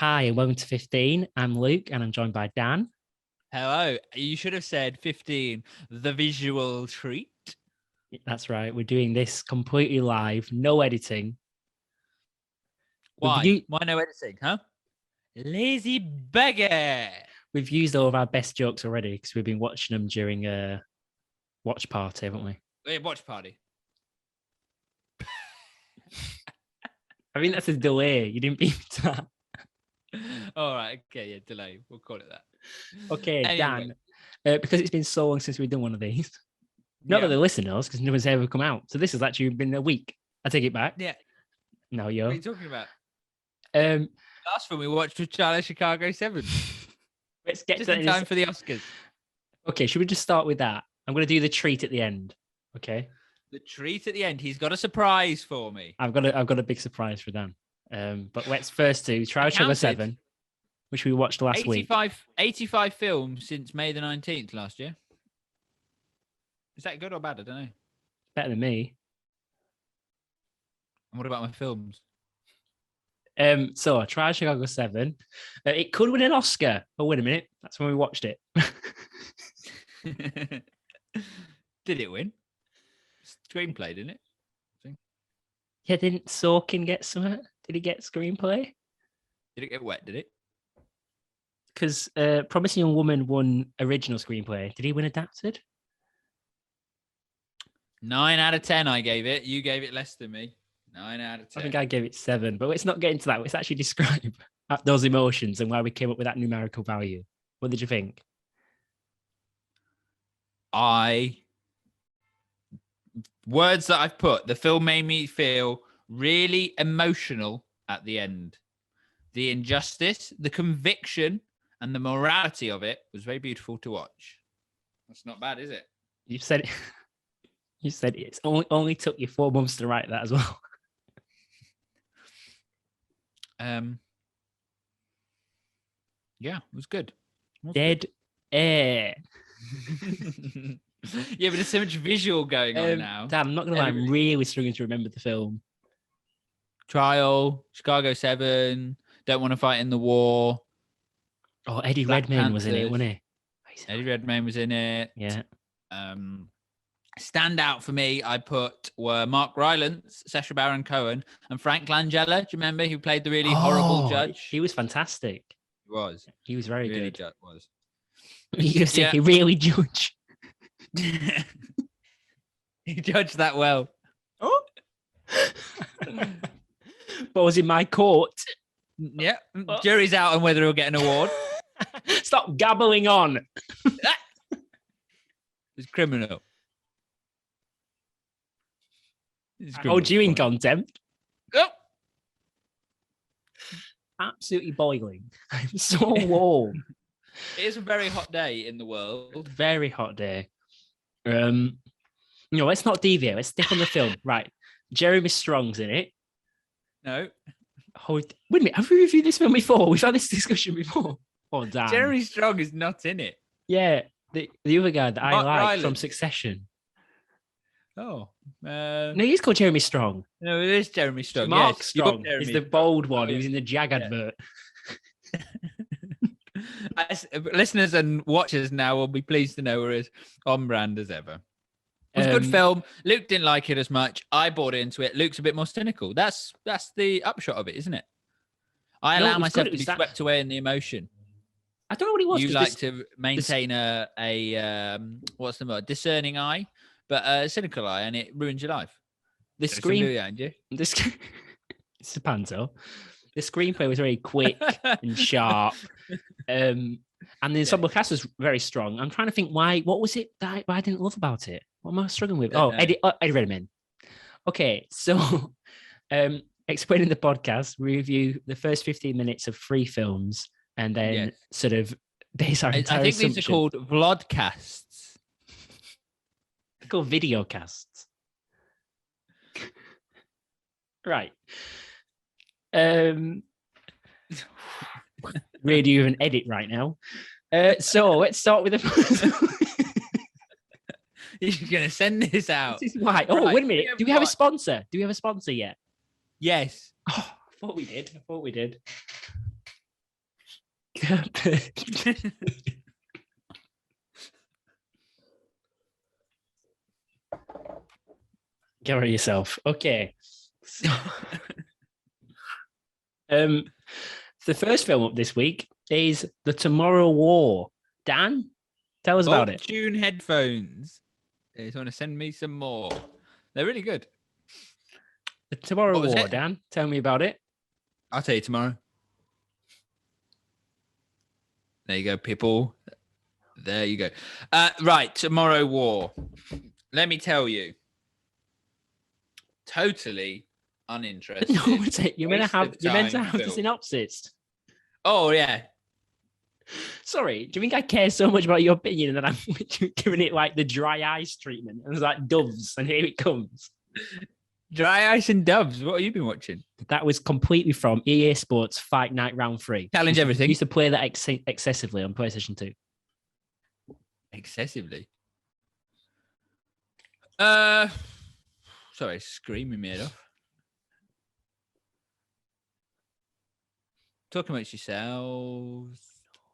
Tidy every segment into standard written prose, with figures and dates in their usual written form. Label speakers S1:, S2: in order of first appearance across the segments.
S1: Hi, and welcome to 15. I'm Luke, and I'm joined by Dan.
S2: Hello. You should have said 15, the visual treat.
S1: That's right. We're doing this completely live, no editing.
S2: Why? Why no editing, huh? Lazy beggar.
S1: We've used all of our best jokes already because we've been watching them during a watch party, haven't we?
S2: Wait, watch party.
S1: I think that's a delay. You didn't beat that.
S2: All right. Okay. Yeah. Delay. We'll call it that.
S1: Okay,
S2: Anyway.
S1: Dan. Because it's been so long since we've done one of these. Not that the listener knows, because no one's ever come out. So this has actually been a week. I take it back.
S2: Yeah.
S1: No, yo.
S2: What are you talking about? Last film we watched was Charlie Chicago 7.
S1: Let's get
S2: just
S1: to
S2: in time for the Oscars.
S1: Okay, should we just start with that? I'm going to do the treat at the end. Okay.
S2: The treat at the end. He's got a surprise for me.
S1: I've got a big surprise for Dan. But let's first do Trial Sugar 7, which we watched last week.
S2: 85 films since May the 19th last year. Is that good or bad? I don't know.
S1: Better than me.
S2: And what about my films?
S1: So Trial Chicago 7. It could win an Oscar. Oh, wait a minute. That's when we watched it.
S2: Did it win? Screenplay, didn't it?
S1: Yeah, didn't Sorkin get some? Did he get screenplay?
S2: Did it get wet, did it?
S1: Because Promising Young Woman won original screenplay. Did he win adapted?
S2: 9 out of 10 I gave it. You gave it less than me. 9 out of 10.
S1: I think I gave it 7, but let's not get into that. Let's actually describe those emotions and why we came up with that numerical value. What did you think?
S2: Words that I've put, the film made me feel really emotional at the end. The injustice, the conviction, and the morality of it was very beautiful to watch. That's not bad, is it?
S1: You said it. You said it's only took you 4 months to write that as well.
S2: Yeah, it was good.
S1: Dead air.
S2: Yeah, but there's so much visual going on now.
S1: Dan, I'm not going to lie, I'm really struggling to remember the film.
S2: Trial, Chicago 7, Don't Want to Fight in the War.
S1: Oh, Eddie Redmayne was in it, wasn't he?
S2: Eddie Redmayne was in it.
S1: Yeah.
S2: Stand out for me, I put were Mark Rylance, Sacha Baron Cohen, and Frank Langella. Do you remember who played the really horrible judge?
S1: He was fantastic.
S2: He was.
S1: He was very
S2: really
S1: good.
S2: Was.
S1: You say he really judged.
S2: He judged that well.
S1: Oh. But was in my court.
S2: Yeah. Jury's out on whether he'll get an award.
S1: Stop gabbling on.
S2: It's criminal.
S1: I hold you in contempt.
S2: Oh.
S1: Absolutely boiling. I'm so warm.
S2: It is a very hot day in the world.
S1: Very hot day. Let's not deviate. Let's stick on the film. Right. Jeremy Strong's in it.
S2: No.
S1: Oh, wait a minute. Have we reviewed this film before? We've had this discussion before. Oh, damn.
S2: Jeremy Strong is not in it.
S1: Yeah. The other guy that
S2: Mark
S1: I like
S2: Rylance.
S1: from Succession.
S2: Oh.
S1: No, he's called Jeremy Strong.
S2: No, it is Jeremy Strong.
S1: Mark Strong is the bold one.
S2: Oh,
S1: He was in the Jag advert.
S2: Listeners and watchers now will be pleased to know we're as on brand as ever. It was a good film. Luke didn't like it as much. I bought into it. Luke's a bit more cynical. That's the upshot of it, isn't it? I allow myself to be swept away in the emotion.
S1: I don't know what he was.
S2: You like to maintain a what's the word? Discerning eye, but a cynical eye, and it ruins your life.
S1: The screen behind you. It's a panto. The screenplay was very quick and sharp. And the ensemble cast was very strong. I'm trying to think what was it that I didn't love about it? What am I struggling with? Eddie Redmayne. Okay, so explaining the podcast, we review the first 15 minutes of 3 films and then sort of base our entire
S2: I think these are called vlogcasts.
S1: They're called videocasts. Right. Really do an edit right now. So let's start with the.
S2: You're going to send this out.
S1: This is why. Oh, wait a minute. Do we have a sponsor? Do we have a sponsor yet?
S2: Yes.
S1: Oh, I thought we did. Get rid of yourself. Okay. So, the first film up this week is The Tomorrow War. Dan, tell us about it.
S2: Tune headphones. They want to send me some more. They're really good.
S1: The Tomorrow War, Dan. Tell me about it.
S2: I'll tell you tomorrow. There you go, people. There you go. Right, Tomorrow War. Let me tell you. Totally uninterested.
S1: No, you're meant to have the synopsis.
S2: Oh, yeah.
S1: Sorry, do you think I care so much about your opinion that I'm giving it like the dry ice treatment? It was like doves, and here it comes.
S2: Dry ice and doves. What have you been watching?
S1: That was completely from EA Sports Fight Night Round 3.
S2: Challenge everything.
S1: I used to play that excessively on PlayStation 2.
S2: Excessively? Sorry, screaming me head off. Talk amongst yourselves.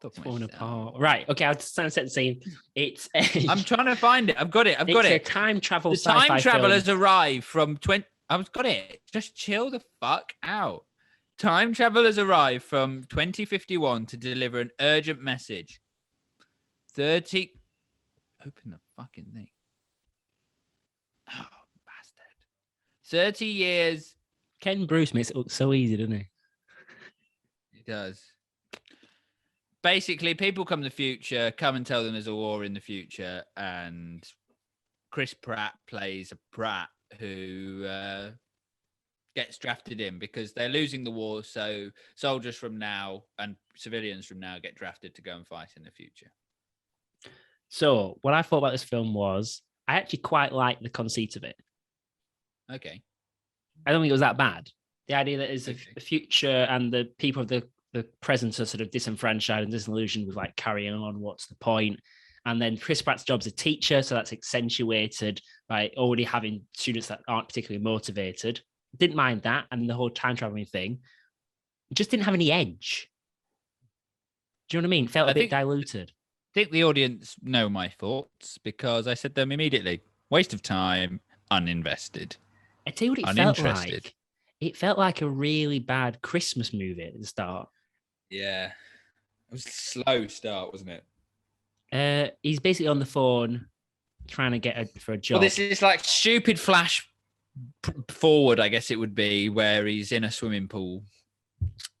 S1: It's falling apart. Right. Okay. I'll just set the scene. It's
S2: I'm trying to find it. I've got it. I've got it.
S1: It's a time travel.
S2: The time travelers arrive from 20. I've got it. Just chill the fuck out. Time travelers arrive from 2051 to deliver an urgent message. 30. Open the fucking thing. Oh, bastard. 30 years.
S1: Ken Bruce makes it look so easy, doesn't he?
S2: He does. Basically, people come to the future, come and tell them there's a war in the future, and Chris Pratt plays a Pratt who gets drafted in because they're losing the war, so soldiers from now and civilians from now get drafted to go and fight in the future.
S1: So, what I thought about this film was, I actually quite like the conceit of it.
S2: Okay.
S1: I don't think it was that bad. The idea that it's a future and the people of the present are sort of disenfranchised and disillusioned with like carrying on. What's the point? And then Chris Pratt's job's a teacher, so that's accentuated by already having students that aren't particularly motivated. Didn't mind that, and the whole time traveling thing. It just didn't have any edge. Do you know what I mean? Felt a bit diluted.
S2: I think the audience know my thoughts because I said them immediately. Waste of time, uninvested.
S1: I tell you what it felt like. It felt like a really bad Christmas movie at the start.
S2: Yeah. It was a slow start, wasn't it?
S1: He's basically on the phone trying to get for a job.
S2: Well, this is like stupid flash forward, I guess it would be, where he's in a swimming pool.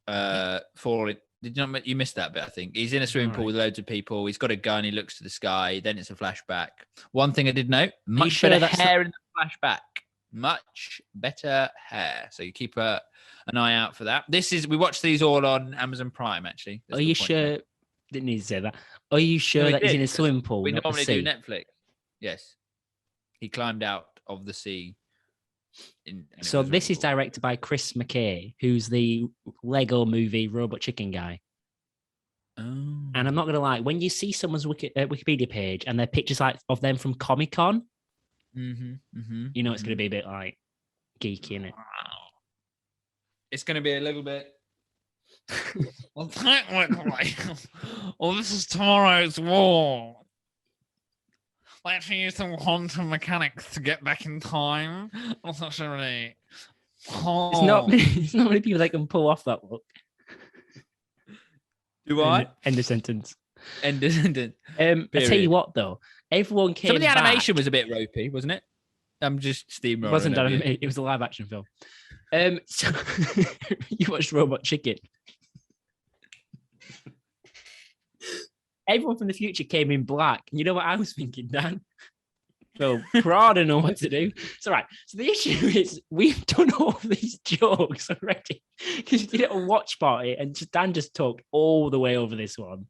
S2: Falling. Did you not? You missed that bit, I think. He's in a swimming pool with loads of people. He's got a gun. He looks to the sky. Then it's a flashback. One thing I did note: much better hair in the flashback. Much better hair. So you keep an eye out for that. We watched these all on Amazon Prime, actually.
S1: Are you sure? Didn't need to say that. Are you sure that he's in a swimming pool?
S2: We normally do Netflix. Yes. He climbed out of the sea.
S1: So this is directed by Chris McKay, who's the Lego movie Robot Chicken guy.
S2: Oh.
S1: And I'm not going to lie, when you see someone's Wikipedia page and their pictures like of them from Comic-Con, you know it's going to be a bit like geeky, innit?
S2: It's going to be a little bit. Well, this is tomorrow's war. Let's use some quantum mechanics to get back in time. It's not really.
S1: It's not many people that can pull off that look.
S2: Do I?
S1: End of sentence.
S2: End of sentence.
S1: I tell you what, though, everyone came.
S2: Some of the animation
S1: back.
S2: was a bit ropey, wasn't it? I'm just steamrolling.
S1: It wasn't animated. It was a live action film. So you watched Robot Chicken. Everyone from the future came in black. You know what I was thinking, Dan? So Prada know what to do. It's all right. So the issue is we've done all these jokes already because we did it on Watch Party and Dan just talked all the way over this one.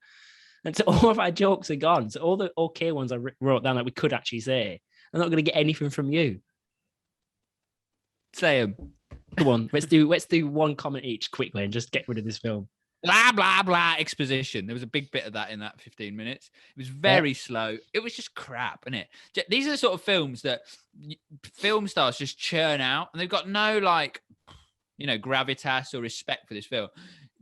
S1: And so all of our jokes are gone. So all the okay ones I wrote down that we could actually say, I'm not going to get anything from you.
S2: Say them.
S1: Come on, let's do one comment each quickly and just get rid of this film.
S2: Blah, blah, blah, exposition. There was a big bit of that in that 15 minutes. It was very slow. It was just crap, innit? These are the sort of films that film stars just churn out, and they've got no, gravitas or respect for this film.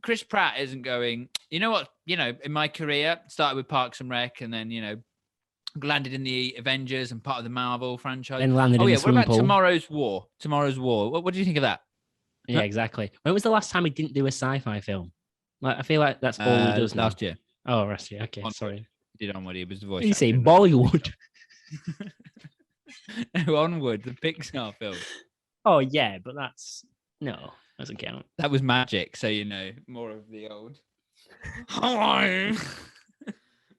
S2: Chris Pratt isn't going, You know what? In my career, started with Parks and Rec, and then landed in the Avengers and part of the Marvel franchise.
S1: Then landed in the
S2: What
S1: swimming
S2: about
S1: pool.
S2: Tomorrow's War? Tomorrow's War. What do you think of that?
S1: Yeah, exactly. When was the last time we didn't do a sci-fi film? Like, I feel like that's all we does now.
S2: Last year.
S1: Oh, last year. Okay,
S2: Onward.
S1: sorry.
S2: He did Onward. He was the voice.
S1: You say Bollywood?
S2: Onward, the Pixar film.
S1: Oh yeah, but doesn't count.
S2: That was magic. So more of the old. Hello.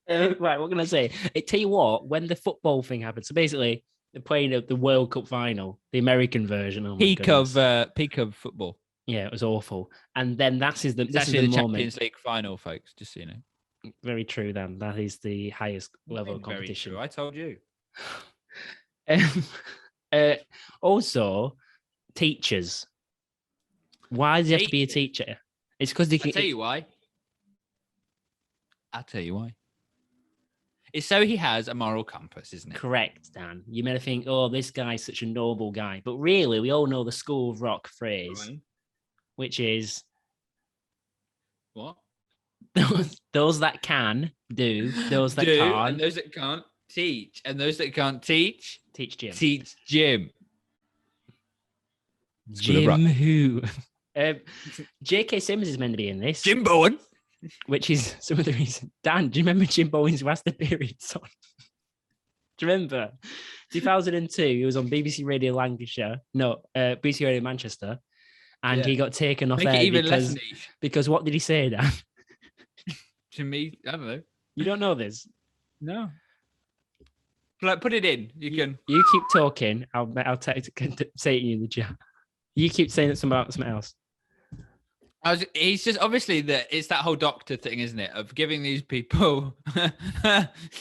S1: Right, what can I say? Tell you what, when the football thing happened, so basically they're playing the World Cup final, the American version. Oh
S2: peak of football.
S1: Yeah, it was awful. And then this is the
S2: Champions
S1: moment.
S2: League final, folks. Just so you know.
S1: Very true. Then that is the highest level of competition.
S2: Very true. I told you.
S1: Also, teachers. Why does he have to be a teacher? It's because they can.
S2: I'll tell you why. It's so he has a moral compass, isn't it?
S1: Correct, Dan. You may think, oh, this guy's such a noble guy. But really, we all know the School of Rock phrase, right, which is...
S2: What?
S1: Those that can do, those that can't.
S2: And those that can't teach. And those that can't teach...
S1: Teach Jim.
S2: Teach Jim.
S1: Jim who? J.K. Simmons is meant to be in this.
S2: Jim Bowen.
S1: Which is some of the reason. Dan, do you remember Jim Bowen's What's the Period song? Do you remember? 2002, he was on BBC Radio Lancashire. No, BBC Radio Manchester. And he got taken off air because what did he say, Dan?
S2: To me, I don't know.
S1: You don't know this?
S2: No. Like, put it in. You can.
S1: You keep talking. I'll say it to you in the chat. You keep saying something else.
S2: He's just obviously it's that whole doctor thing, isn't it? Of giving these people.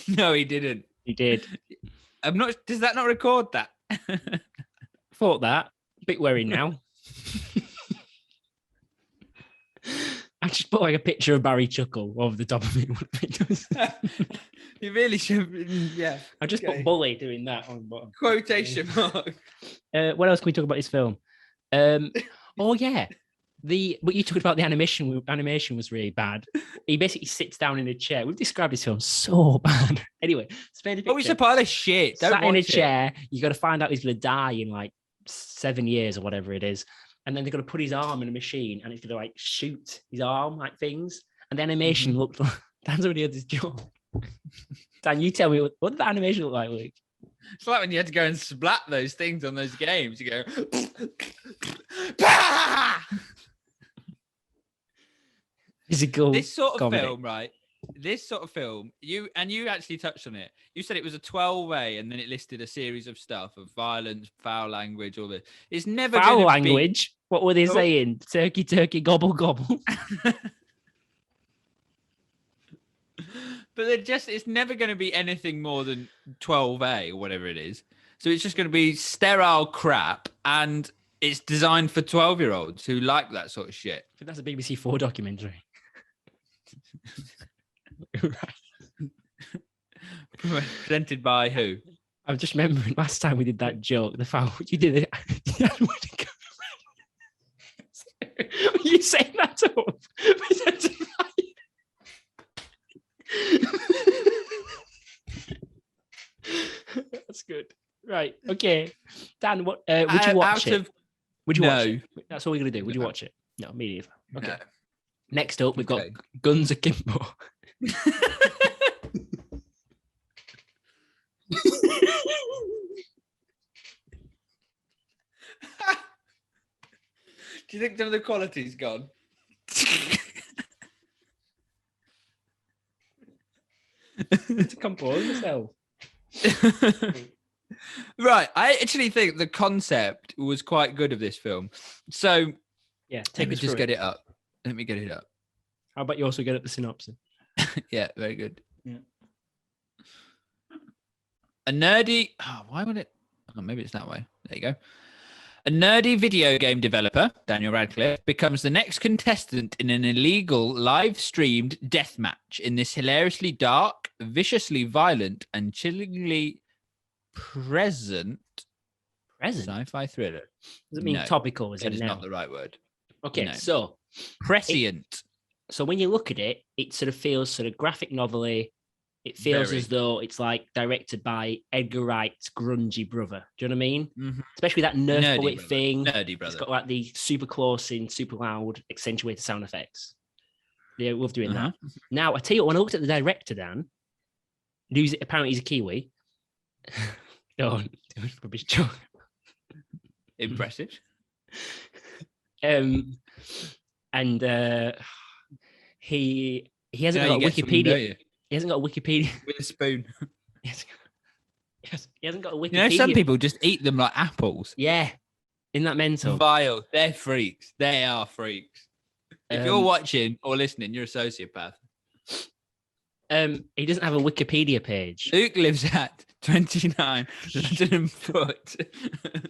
S2: No, he didn't.
S1: He did.
S2: I'm not. Does that not record that?
S1: Thought that. A bit worried now. I just put like a picture of Barry Chuckle over the top of it.
S2: You really should. Yeah.
S1: I just put bully doing that on the bottom.
S2: Quotation mark.
S1: What else can we talk about this film? Oh yeah. What you talked about, the animation was really bad. He basically sits down in a chair. We've described this film so bad. Anyway,
S2: it's a pile of shit.
S1: Sat in a chair. You got to find out he's going to die in like 7 years or whatever it is. And then they're going to put his arm in a machine and it's going to like shoot his arm like things. And the animation looked like... Dan's already had this job. Dan, you tell me, what did the animation look like, Luke?
S2: It's like when you had to go and splat those things on those games. You go...
S1: Physical
S2: this sort of
S1: comedy.
S2: film, right? This sort of film, you actually touched on it. You said it was a 12A, and then it listed a series of stuff of violence, foul language, all this. It's never
S1: foul language. What were they saying? Turkey, turkey, gobble, gobble.
S2: But it's never going to be anything more than 12A or whatever it is. So it's just going to be sterile crap, and it's designed for 12-year-olds who like that sort of shit.
S1: I think that's a BBC 4 documentary.
S2: Presented by who?
S1: I'm just remembering last time we did that joke. The foul you did it. You saying that up? That's good. Right. Okay. Dan, what would you watch it? Would you watch it? That's all we're gonna do. Would you watch it? No, me neither. Okay. No. Next up, we've got Guns Akimbo. Do
S2: you think some of the quality's gone?
S1: To compose yourself.
S2: Right. I actually think the concept was quite good of this film. So,
S1: yeah,
S2: let me just get it up. Let me get it up.
S1: How about you also get up the synopsis?
S2: Yeah, very good.
S1: Yeah.
S2: A nerdy... Oh, why would it... Oh, maybe it's that way. There you go. A nerdy video game developer, Daniel Radcliffe, becomes the next contestant in an illegal live-streamed death match in this hilariously dark, viciously violent, and chillingly present sci-fi thriller.
S1: Does it mean topical?
S2: That is not the right word.
S1: Okay, so...
S2: Prescient.
S1: So when you look at it, it sort of feels sort of graphic novel-y. It feels
S2: Very.
S1: as though it's like directed by Edgar Wright's grungy brother. Do you know what I mean?
S2: Mm-hmm.
S1: Especially that Nerf bullet thing.
S2: Nerdy brother.
S1: It's got like the super close in, super loud, accentuated sound effects. They love doing that. Now, I tell you what, when I looked at the director, Dan, who's apparently he's a Kiwi. Don't rubbish joke.
S2: Impressive.
S1: And he hasn't got a Wikipedia. He hasn't got a Wikipedia
S2: with a spoon.
S1: He hasn't got a Wikipedia.
S2: You know, some people just eat them like apples.
S1: Yeah, isn't that mental?
S2: Vile. They're freaks. They are freaks. If you're watching or listening, you're a sociopath.
S1: He doesn't have a Wikipedia page.
S2: Luke lives at 29 London Foot.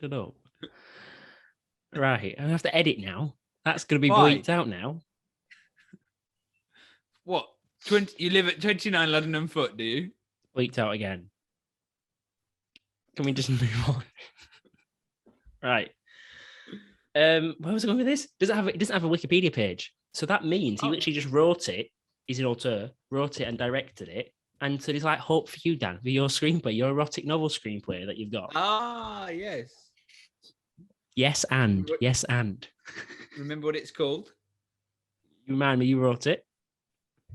S1: Shut up. Right, I have to edit now. That's going to be bleeped out now.
S2: What? You live at 29 London Foot, do you?
S1: Bleeped out again. Can we just move on? Right. Where was I going with this? It doesn't have a Wikipedia page. So that means he literally just wrote it. He's an auteur, wrote it and directed it. And so he's like, hope for you, Dan, for your screenplay, your erotic novel screenplay that you've got.
S2: Ah, yes.
S1: Yes, and.
S2: Remember what it's called?
S1: You remind me, you wrote it.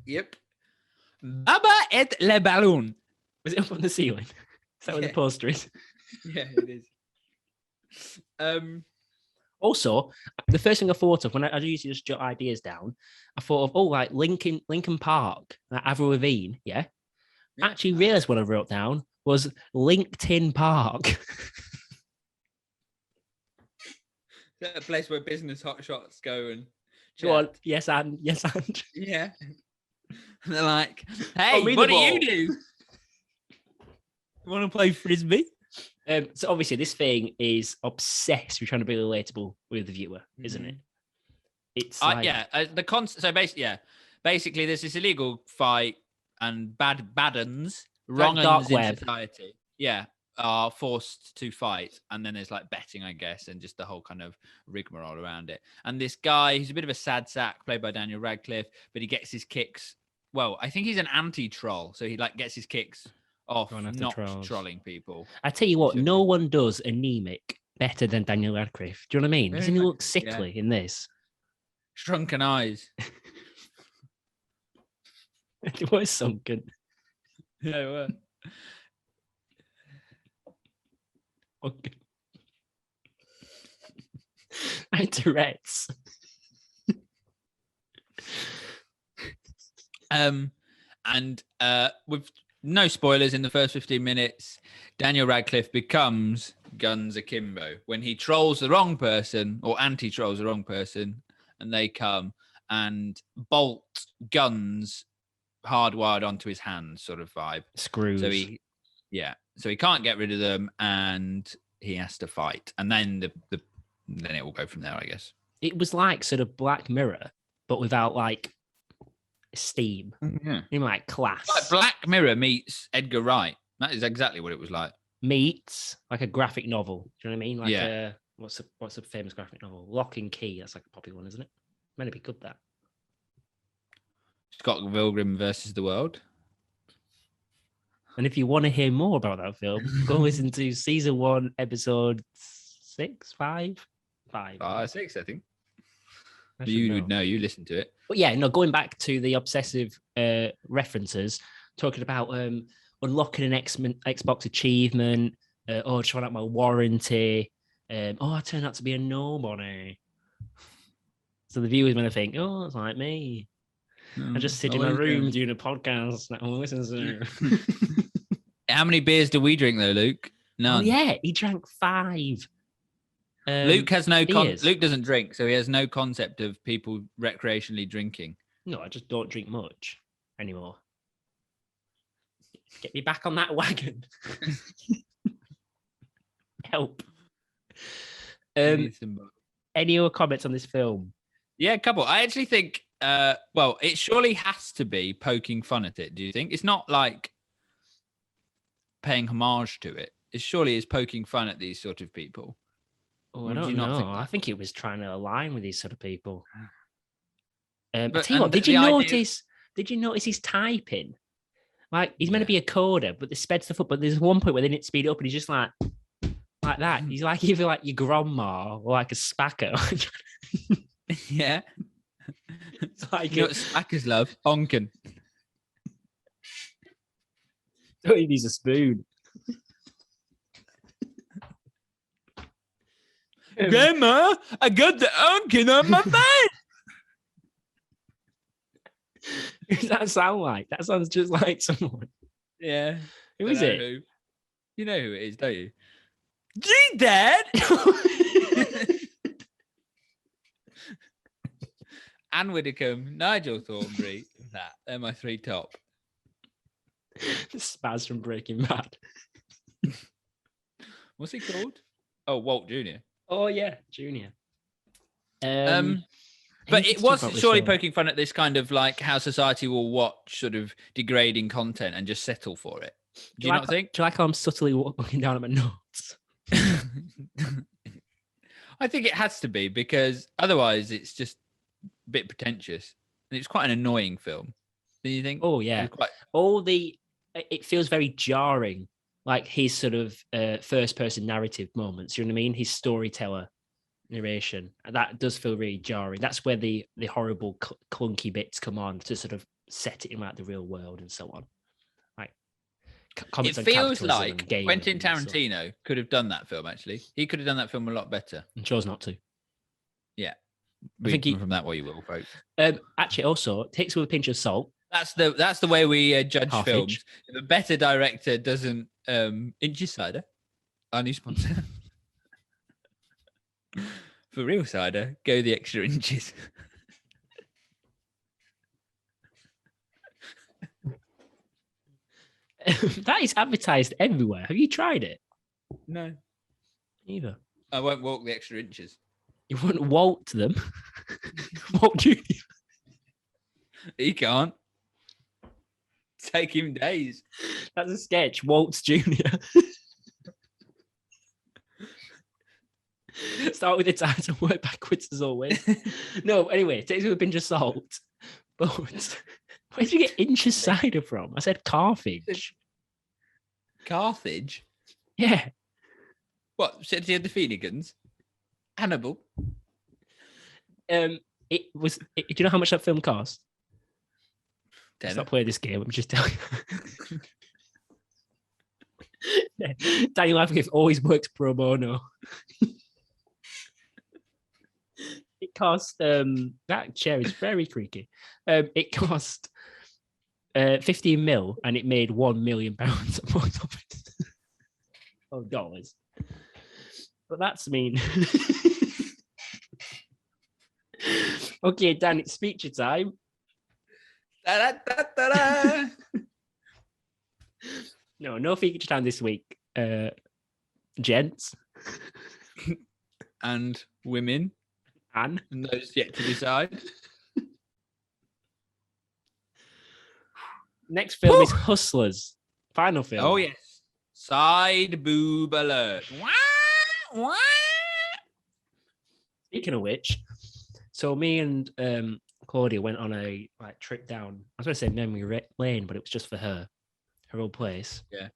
S2: Yep. Baba et le ballon.
S1: Was it up on the ceiling? Is that where the poster is?
S2: Yeah, it is.
S1: Also, the first thing I thought of when I usually just jot ideas down, I thought of, like Lincoln Park, like Avril Lavigne, yeah? Actually realised what I wrote down was LinkedIn Park.
S2: Is that a place where business hotshots go and chat?
S1: Go on, yes and.
S2: Yeah. And they're like, hey, what do you do? You want to play Frisbee?
S1: So obviously this thing is obsessed with trying to be relatable with the viewer, isn't it? It's like...
S2: basically there's this illegal fight and baddens, wrong uns in society, are forced to fight, and then there's like betting, I guess, and just the whole kind of rigmarole around it. And this guy, he's a bit of a sad sack, played by Daniel Radcliffe, but he gets his kicks. Well, I think he's an anti-troll, so he like gets his kicks off not trolling people.
S1: I tell you what, no one does anemic better than Daniel Radcliffe. Do you know what I mean? Doesn't he look sickly in this?
S2: Shrunken eyes.
S1: It was sunken.
S2: Yeah, it were.
S1: Okay. I had Tourette's.
S2: And with no spoilers in the first 15 minutes, Daniel Radcliffe becomes Guns Akimbo when he trolls the wrong person or anti-trolls the wrong person, and they come and bolt guns hardwired onto his hands, sort of vibe.
S1: Screws.
S2: So he can't get rid of them, and he has to fight, and then then it will go from there, I guess.
S1: It was like sort of Black Mirror, but without like steam.
S2: Yeah,
S1: in like class.
S2: Like Black Mirror meets Edgar Wright. That is exactly what it was like.
S1: Meets like a graphic novel. Do you know what I mean? Like what's a famous graphic novel? Lock and Key. That's like a popular one, isn't it? Meant to be good, that.
S2: Scott Pilgrim versus the World.
S1: And if you want to hear more about that film, go listen to season 1, episode 6, 5,
S2: 6, I think. You would know. You listen to it.
S1: But yeah, no, going back to the obsessive references, talking about unlocking an Xbox achievement, just run out my warranty. I turned out to be a nobody. So the viewers going to think, that's like me. I just sit in my room doing a podcast.
S2: How many beers do we drink though, Luke? None.
S1: Oh yeah, he drank 5.
S2: Luke has no Luke doesn't drink, so he has no concept of people recreationally drinking.
S1: No, I just don't drink much anymore. Get me back on that wagon. Help. Any other comments on this film?
S2: Yeah, a couple. I actually think it surely has to be poking fun at it, do you think? It's not like paying homage to it. It surely is poking fun at these sort of people.
S1: Oh, I don't know. I think it was trying to align with these sort of people. I
S2: But-
S1: tell you what,
S2: and
S1: did
S2: the
S1: you
S2: idea-
S1: notice? Did you notice his typing? Like he's meant to
S2: Yeah.
S1: be a coder, but they sped stuff up. But there's one point where they didn't speed it up, and he's just like that. He's like either like your grandma or like a spacker.
S2: Yeah.
S1: It's like
S2: You know what spackers love? Honking.
S1: don't even use a spoon.
S2: Grandma, I got the honking on my face.
S1: Who does that sound like? That sounds just like someone.
S2: Yeah.
S1: Who is
S2: Dunno
S1: it?
S2: who. You know who it is, don't you? Gee, Dad. Anne Widdecombe, Nigel Thornberry. They're my three top.
S1: Spaz from Breaking Bad.
S2: What's he called? Oh, Walt Jr.
S1: Oh yeah, Junior.
S2: But it was surely
S1: poking.
S2: poking fun at this kind of like how society will watch sort of degrading content and just settle for it. Do you not think?
S1: Do you like how I'm subtly looking down at my notes?
S2: I think it has to be because otherwise it's just a bit pretentious. And it's quite an annoying film. Do you think?
S1: Oh yeah. It feels very jarring, like his sort of first person narrative moments. You know what I mean? His storyteller narration. That does feel really jarring. That's where the horrible clunky bits come on to sort of set it in like the real world and so on. Like
S2: it feels like Quentin Tarantino could have done that film. Actually, he could have done that film a lot better.
S1: And chose not to.
S2: Yeah,
S1: I think
S2: from that what you will, folks.
S1: Actually, also takes it with a pinch of salt.
S2: That's the way we judge
S1: Half
S2: films.
S1: inch.
S2: If a better director doesn't Inches cider, our new sponsor. For real cider, go the extra inches.
S1: That is advertised everywhere. Have you tried it?
S2: No,
S1: Either.
S2: I won't walk the extra inches.
S1: You wouldn't Walt them. Walt Junior.
S2: He can't. Take him days.
S1: That's a sketch. Walt's Junior. Start with the title, work backwards as always. No, anyway, it takes with a pinch of salt. But where did you get inches cider from? I said Carthage.
S2: Carthage?
S1: Yeah.
S2: What? City of the Fenegans? Hannibal?
S1: Do you know how much that film cost? Let's
S2: Tenner.
S1: not play this game. I'm just telling you. Daniel Radcliffe always works pro bono. It cost that chair is very creaky. It cost 15 mil and it made £1 million at box office. Oh, dollars. But that's mean. Okay, Dan, it's feature time.
S2: Da-da-da-da-da.
S1: No feature time this week. Gents.
S2: And women.
S1: Anne.
S2: And those yet to decide.
S1: Next film is Hustlers. Final film.
S2: Oh, yes. Side boob alert. Wah, wah.
S1: Speaking of which, so me and Claudia went on a trip down. I was going to say memory lane, but it was just for her old place.
S2: Yeah.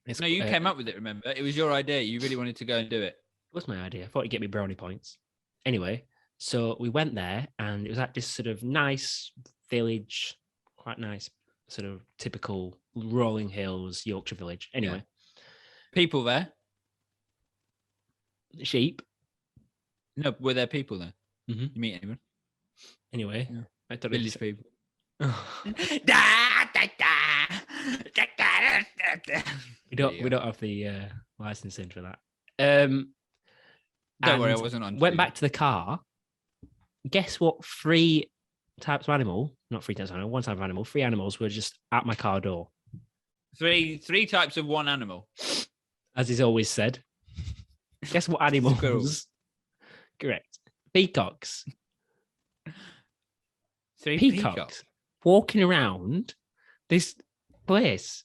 S1: It's,
S2: No, you came up with it, remember? It was your idea. You really wanted to go and do it.
S1: It was my idea. I thought it'd get me brownie points. Anyway, so we went there and it was at this sort of nice village, quite nice, sort of typical rolling hills, Yorkshire village. Anyway.
S2: People there?
S1: Sheep.
S2: No, were there people there?
S1: Mm-hmm.
S2: You meet anyone?
S1: Anyway.
S2: Yeah.
S1: I thought
S2: Village people.
S1: We don't have the licensing for that.
S2: Don't worry, I
S1: and
S2: wasn't on.
S1: Went back to the car. Guess what? Not 3 types of animal, one type of animal. 3 animals were just at my car door.
S2: Three types of one animal.
S1: As is always said. Guess what animals?
S2: Squirrels.
S1: Correct. Peacocks.
S2: 3
S1: Peacocks walking around this place.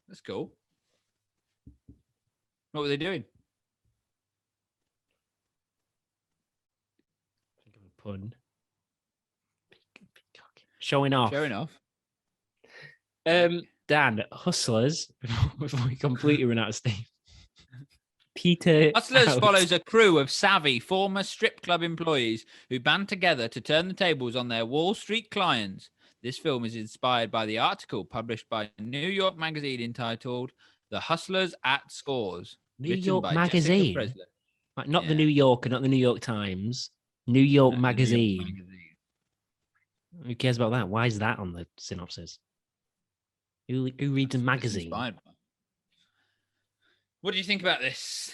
S2: That's cool. What were they doing?
S1: Pun. Showing off. Dan, Hustlers, before we completely run out of steam. Peter
S2: Hustlers
S1: out.
S2: follows a crew of savvy former strip club employees who band together to turn the tables on their Wall Street clients. This film is inspired by the article published by New York Magazine entitled "The Hustlers at Scores,"
S1: New York Magazine, like not the
S2: Yeah.
S1: New Yorker, not the New York Times. New York Magazine. Who cares about that? Why is that on the synopsis? Who reads a magazine?
S2: What do you think about this?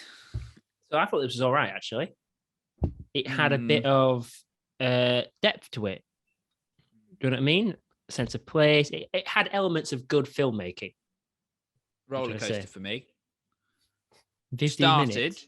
S1: So I thought this was all right, actually. It had a bit of depth to it. Do you know what I mean? A sense of place. It had elements of good filmmaking.
S2: Roller coaster for me.
S1: 15 minutes.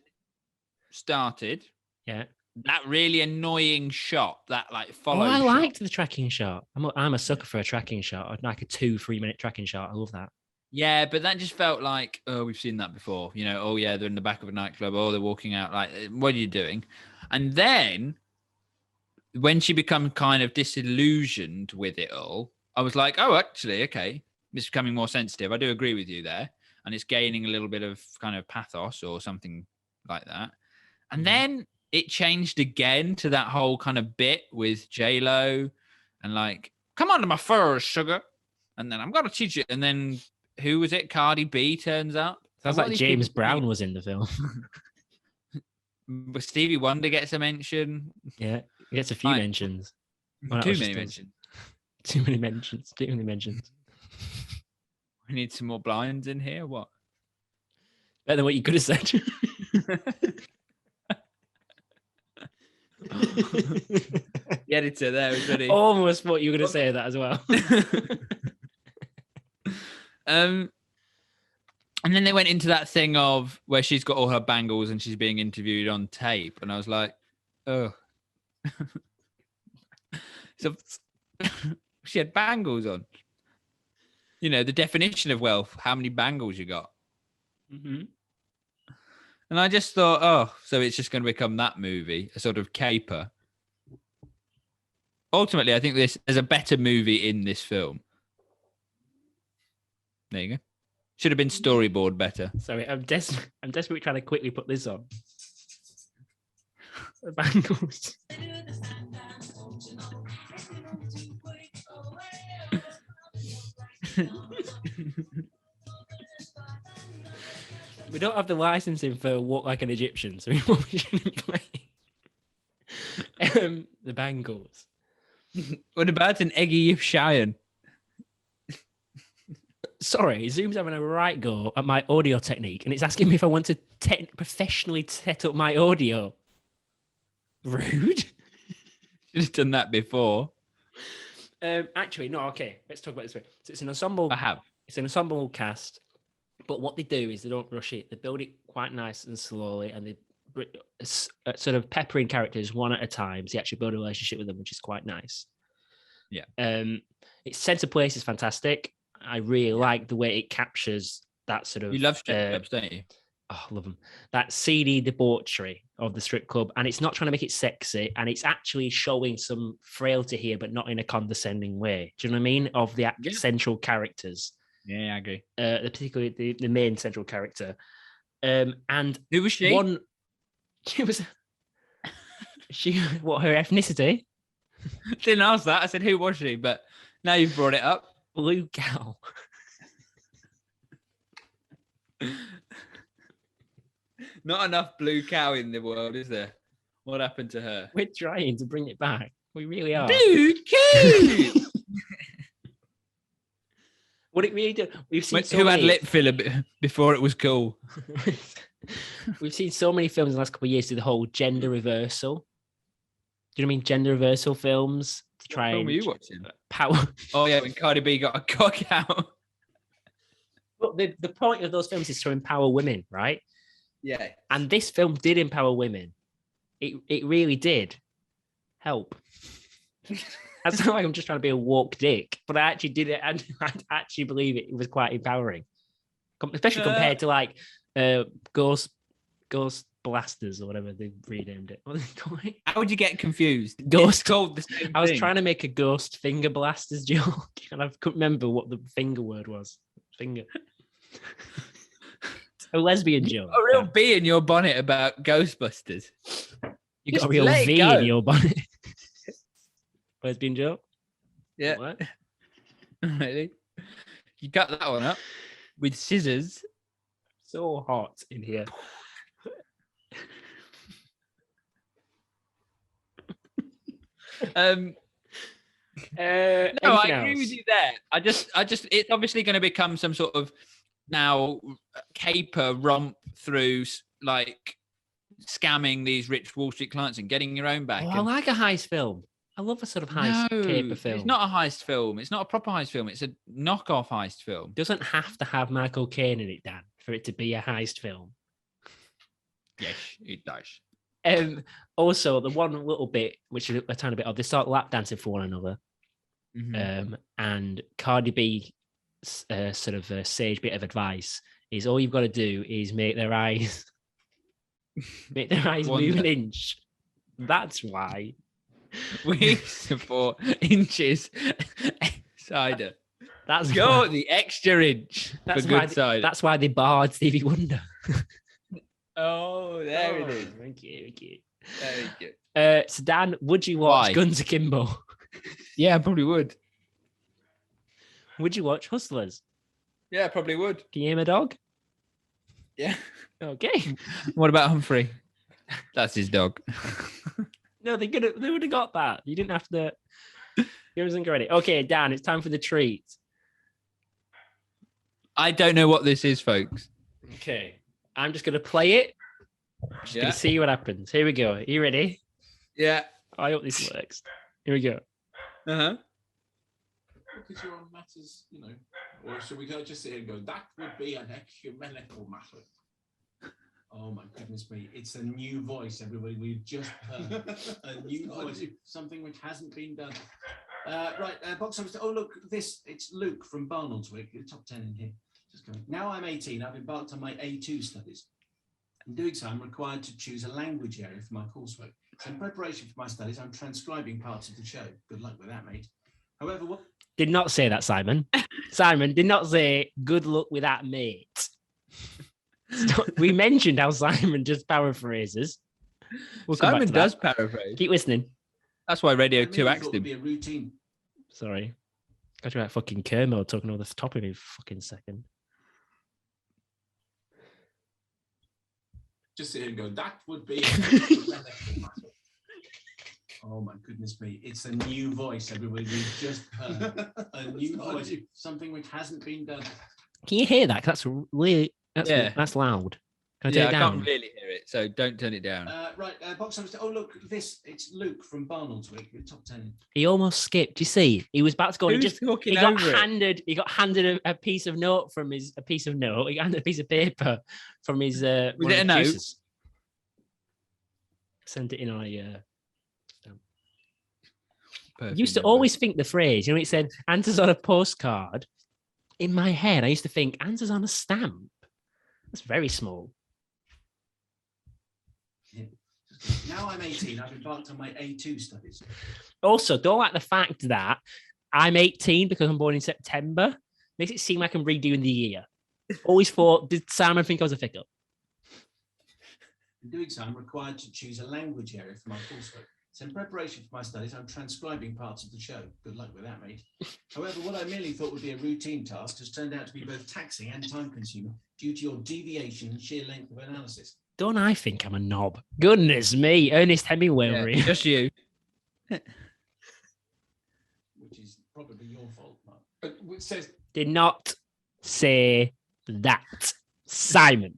S2: Started.
S1: Yeah.
S2: That really annoying shot, that like follow.
S1: I
S2: shot.
S1: liked the tracking shot. I'm a sucker for a tracking shot. I'd like a 2-3 minute tracking shot. I love that.
S2: Yeah, but that just felt like, oh, we've seen that before. You know, oh yeah, they're in the back of a nightclub. Oh, they're walking out. Like, what are you doing? And then when she become kind of disillusioned with it all, I was like, oh, actually, okay, it's becoming more sensitive. I do agree with you there, and it's gaining a little bit of kind of pathos or something like that. And then it changed again to that whole kind of bit with J-Lo and like, come on to my furs, sugar. And then I'm going to teach you. And then who was it? Cardi B turns up.
S1: Sounds like James Brown was in the film.
S2: But Stevie Wonder gets a mention.
S1: Yeah, he gets a few mentions. Well,
S2: too many mentions.
S1: Too many mentions. Too many mentions.
S2: We need some more blinds in here. What?
S1: Better than what you could have said.
S2: The editor there was ready.
S1: Almost thought you were going to say that as well.
S2: And then they went into that thing of where she's got all her bangles and she's being interviewed on tape, and I was like, oh. So she had bangles on. You know, the definition of wealth, how many bangles you got.
S1: Mm-hmm.
S2: And I just thought, oh, so it's just going to become that movie, a sort of caper. Ultimately, I think there's a better movie in this film. There you go. Should have been storyboard better.
S1: Sorry, I'm desperately trying to quickly put this on. The bangles. We don't have the licensing for Walk Like an Egyptian, so we shouldn't play the bangles.
S2: What about an Eggy Cheyenne?
S1: Sorry, Zoom's having a right go at my audio technique, and it's asking me if I want to professionally set up my audio. Rude.
S2: Should have done that before.
S1: Actually, no. Okay, let's talk about it this way. So it's an ensemble. It's an ensemble cast, but what they do is they don't rush it. They build it quite nice and slowly, and they sort of peppering characters one at a time. So you actually build a relationship with them, which is quite nice.
S2: Yeah.
S1: Its sense of place is fantastic. I really like the way it captures that sort of.
S2: You love strip clubs, don't you?
S1: Oh, I love them. That seedy debauchery of the strip club, and it's not trying to make it sexy, and it's actually showing some frailty here, but not in a condescending way. Do you know what I mean? Of the central characters.
S2: Yeah, I agree.
S1: Particularly the main central character. And
S2: who was she?
S1: She was. What, her ethnicity?
S2: Didn't ask that. I said, who was she? But now you've brought it up.
S1: Blue cow.
S2: Not enough blue cow in the world, is there? What happened to her?
S1: We're trying to bring it back. We really are.
S2: Blue cow.
S1: What it really do? We've seen
S2: who had lip filler before it was cool.
S1: We've seen so many films in the last couple of years do the whole gender reversal. Do you know what I mean? Gender reversal films to try and.
S2: What film were you watching?
S1: Power.
S2: Oh yeah, when Cardi B got a cock out.
S1: But the point of those films is to empower women, right?
S2: Yeah.
S1: And this film did empower women. It really did. Help. That's not like I'm just trying to be a woke dick, but I actually did it, and I actually believe it was quite empowering, especially compared to like Ghost Blasters or whatever they renamed it. What are they calling?
S2: How would you get confused?
S1: Ghost.
S2: It's called the same
S1: I was
S2: thing.
S1: trying to make a Ghost Finger Blasters joke, and I couldn't remember what the finger word was. Finger. A lesbian joke.
S2: A real bee in your bonnet about Ghostbusters.
S1: You
S2: Just
S1: got a real
S2: let it
S1: V
S2: go.
S1: in your bonnet. Lesbian joke.
S2: Yeah.
S1: What?
S2: Really? You cut that one up with scissors.
S1: So hot in here.
S2: No, I agree with you there. I just, it's obviously going to become some sort of now caper romp through like scamming these rich Wall Street clients and getting your own back.
S1: Oh, I like a heist film. I love a sort of heist caper film.
S2: It's not a heist film. It's not a proper heist film. It's a knockoff heist film.
S1: Doesn't have to have Michael Caine in it, Dan, for it to be a heist film.
S2: Yes, it does.
S1: Also, the one little bit, which is a tiny bit of, they start lap dancing for one another.
S2: Mm-hmm.
S1: And Cardi B sort of sage bit of advice is all you've got to do is make their eyes move an inch. That's why
S2: we support inches cider.
S1: That's
S2: go
S1: why,
S2: the extra inch for good cider.
S1: That's why they barred Stevie Wonder.
S2: Oh, there it is.
S1: Thank you.
S2: Very good.
S1: So Dan, would you watch Guns Akimbo?
S2: Yeah, I probably would.
S1: Would you watch Hustlers?
S2: Yeah, I probably would.
S1: Can you hear my dog?
S2: Yeah.
S1: Okay.
S2: What about Humphrey? That's his dog.
S1: No, they would have got that. You didn't have to give us credit. Okay, Dan, it's time for the treat.
S2: I don't know what this is, folks.
S1: Okay. I'm just going to play it. Just going to see what happens. Here we go. Are you ready?
S2: Yeah.
S1: I hope this works. Here we go.
S2: Uh-huh.
S3: Because you're on matters, or should we go just sit here and go, that would be an ecumenical matter. Oh my goodness me, it's a new voice, everybody. We've just heard a new voice, something which hasn't been done. Box office. Oh, look, it's Luke from Barnoldswick, the top 10 in here. Just coming. Now I'm 18, I've embarked on my A2 studies. In doing so, I'm required to choose a language area for my coursework. So in preparation for my studies, I'm transcribing parts of the show. Good luck with that, mate. However, what...
S1: Did not say that, Simon. Simon did not say, good luck with that, mate. We mentioned how Simon just paraphrases.
S2: Simon does paraphrase.
S1: Keep listening.
S2: That's why Radio 2 axed him.
S3: Be a routine.
S1: Sorry. Got you about fucking Kermode talking over the top of me for fucking second.
S3: Just sit here and go, that would be oh my goodness me, it's a new voice, everybody. We've just heard a new voice, something which hasn't been done.
S1: Can you hear that? That's really, that's loud. Can I turn it down?
S2: I can't really hear it, so don't turn it down.
S3: Box office. Oh, look, it's Luke from Barnoldswick, the top 10.
S1: He almost skipped. You see, he was about to go.
S2: He got
S1: handed a piece of note from his He got handed a piece of paper from his.
S2: Was it a note?
S1: Sent it in on a. I
S2: Perfect.
S1: used to always think the phrase, it said answers on a postcard. In my head, I used to think answers on a stamp. That's very small.
S3: Yeah. Now I'm 18, I've embarked on my A2 studies.
S1: Also, don't like the fact that I'm 18 because I'm born in September. Makes it seem like I'm redoing the year. Always thought, did Simon think I was a fickle?
S3: In doing so, I'm required to choose a language area for my coursework. So in preparation for my studies, I'm transcribing parts of the show. Good luck with that, mate. However, what I merely thought would be a routine task has turned out to be both taxing and time-consuming due to your deviation and sheer length of analysis.
S1: Don't I think I'm a knob? Goodness me, Ernest Hemingway.
S2: Yeah, just you.
S3: Which is probably your fault, Mark. It says...
S1: Did not say that, Simon.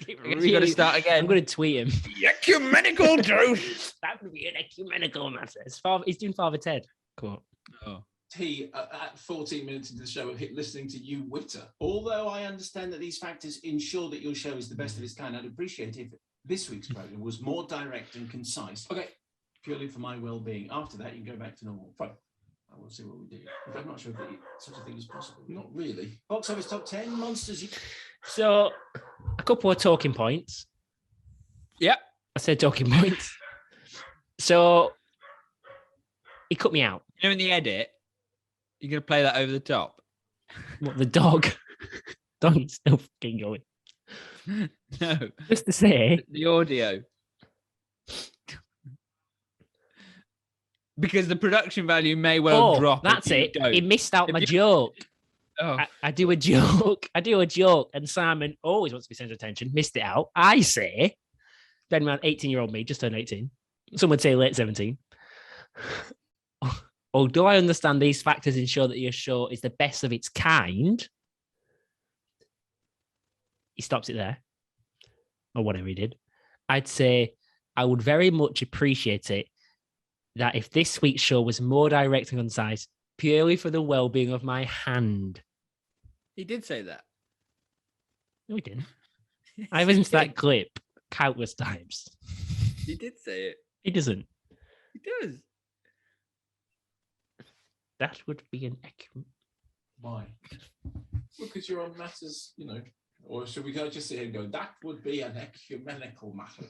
S2: You got to start again.
S1: I'm going to tweet him.
S2: The ecumenical truth.
S1: That would be an ecumenical matter. He's doing Father Ted. Cool.
S2: Oh.
S3: He, at 14 minutes into the show, listening to you witter. Although I understand that these factors ensure that your show is the best of its kind, I'd appreciate if this week's program was more direct and concise. Okay, purely for my well-being. After that, you can go back to normal. Fine. I will see what we do. But I'm not sure if such a thing is possible. Not really. Box office top 10 monsters.
S1: So, I couple of talking points.
S2: Yep.
S1: I said talking points. So he cut me out.
S2: You know, in the edit, you're going to play that over the top.
S1: What, the dog? Dog is still fucking going.
S2: No.
S1: Just to say.
S2: The audio. Because the production value may well drop.
S1: That's it. He missed out my joke.
S2: Oh.
S1: I do a joke. And Simon always wants to be centre of attention. Missed it out. I say, then around 18-year-old me, just turned 18. Some would say late 17. Although I understand these factors ensure that your show is the best of its kind, he stops it there. Or whatever he did. I'd say I would very much appreciate it that if this week's show was more direct and concise, purely for the well-being of my hand.
S2: He did say that.
S1: No, he didn't. I've listened to that clip countless times.
S2: He did say it.
S1: He doesn't.
S2: He does.
S1: That would be an accurate.
S3: Why? Well, because you're on matters, or should we just sit here and go, that would be an ecumenical matter?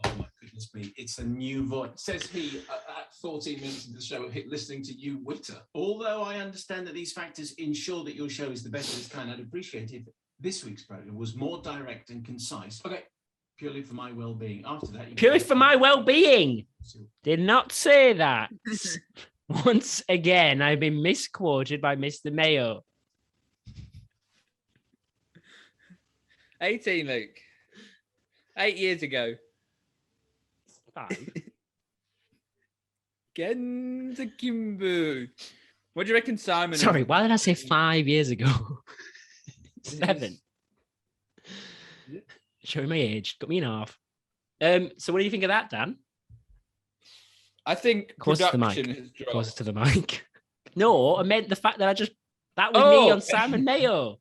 S3: Oh my goodness me, it's a new voice. Says he at 14 minutes into the show, listening to you witter. Although I understand that these factors ensure that your show is the best of its kind, I'd appreciate if this week's program was more direct and concise. Okay, purely for my well-being. After that,
S1: purely for my well-being. Did not say that. Once again, I've been misquoted by Mr. Mayo.
S2: 18, Luke. 8 years ago.
S1: 5.
S2: Get to Akimbo. What do you reckon, Simon?
S1: Sorry, why did I say 5 years ago? 7. Showing my age. Got me in half. So what do you think of that, Dan?
S2: I think
S1: Closer to the mic.
S2: has dropped.
S1: Closer to the mic. No, I meant the fact that that was me on Simon Mayo.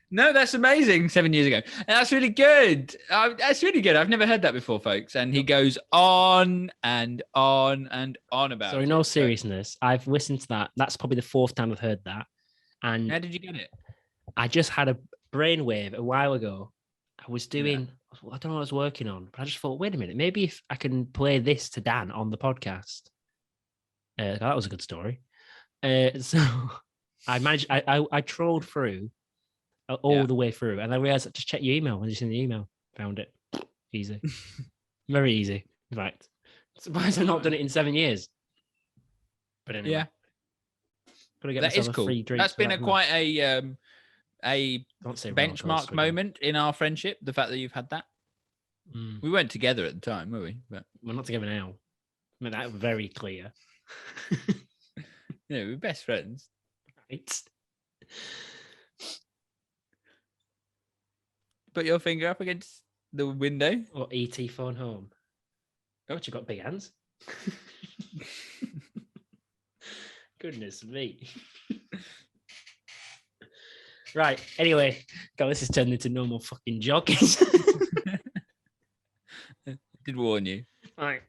S2: No, that's amazing. 7 years ago. And that's really good. That's really good. I've never heard that before, folks. And he goes on and on and on about it.
S1: So in all seriousness, I've listened to that. That's probably the 4th time I've heard that. And
S2: how did you get it?
S1: I just had a brainwave a while ago. I was doing, I don't know what I was working on, but I just thought, wait a minute, maybe if I can play this to Dan on the podcast. That was a good story. So I managed, I trolled through all the way through, and I realized, just check your email. I just in the email, found it. Easy. Very easy, in fact. Surprised I've not done it in 7 years. But anyway. Yeah.
S2: That is cool. That's been quite a benchmark moment in our friendship, the fact that you've had that. We weren't together at the time, were we? But
S1: we're not together now. I mean, that's very clear.
S2: Yeah, we're best friends.
S1: Right.
S2: Put your finger up against the window.
S1: Or ET phone home. Oh, you got big hands. Goodness me. Right. Anyway, God, this has turned into normal fucking jogging.
S2: Did warn you.
S1: Right.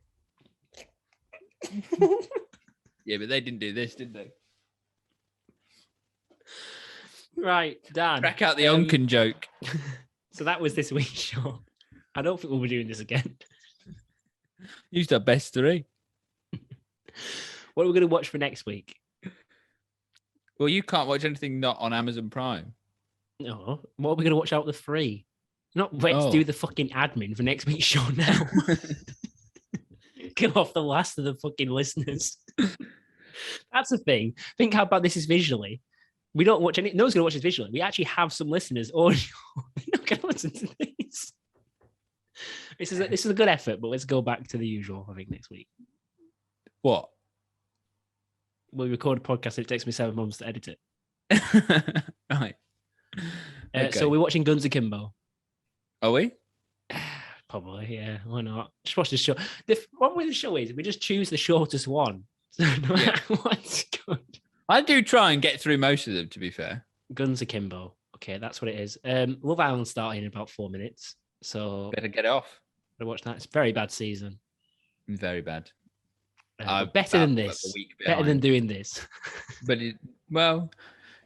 S2: Yeah, but they didn't do this, did they?
S1: Right, Dan.
S2: Crack out the Unken joke.
S1: So that was this week's show. I don't think we'll be doing this again.
S2: Used our best 3.
S1: What are we going to watch for next week?
S2: Well, you can't watch anything not on Amazon Prime.
S1: No. What are we going to watch out of the 3? Not wait to do the fucking admin for next week's show now. Kill off the last of the fucking listeners. That's the thing. Think how bad this is visually. We don't watch any. No one's going to watch this visually. We actually have some listeners audio. They're not going to listen to this. This is a good effort, but let's go back to the usual, I think, next week.
S2: What?
S1: We record a podcast and it takes me 7 months to edit it.
S2: Right. Okay.
S1: So we're watching Guns Akimbo.
S2: Are we?
S1: Probably, yeah. Why not? Just watch the show. What way the show is, we just choose the shortest one. So no matter what's good.
S2: I do try and get through most of them, to be fair.
S1: Guns Akimbo. Okay, that's what it is. Love Island starting in about 4 minutes. So
S2: better get off.
S1: Better watch that. It's a very bad season.
S2: Very bad.
S1: Better than this. Better than doing this.
S2: But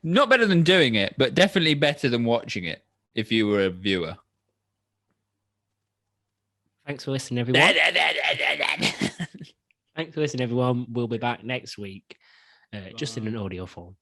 S2: not better than doing it, but definitely better than watching it. if you were a viewer.
S1: Thanks for listening, everyone. Thanks for listening, everyone. We'll be back next week, just in an audio form.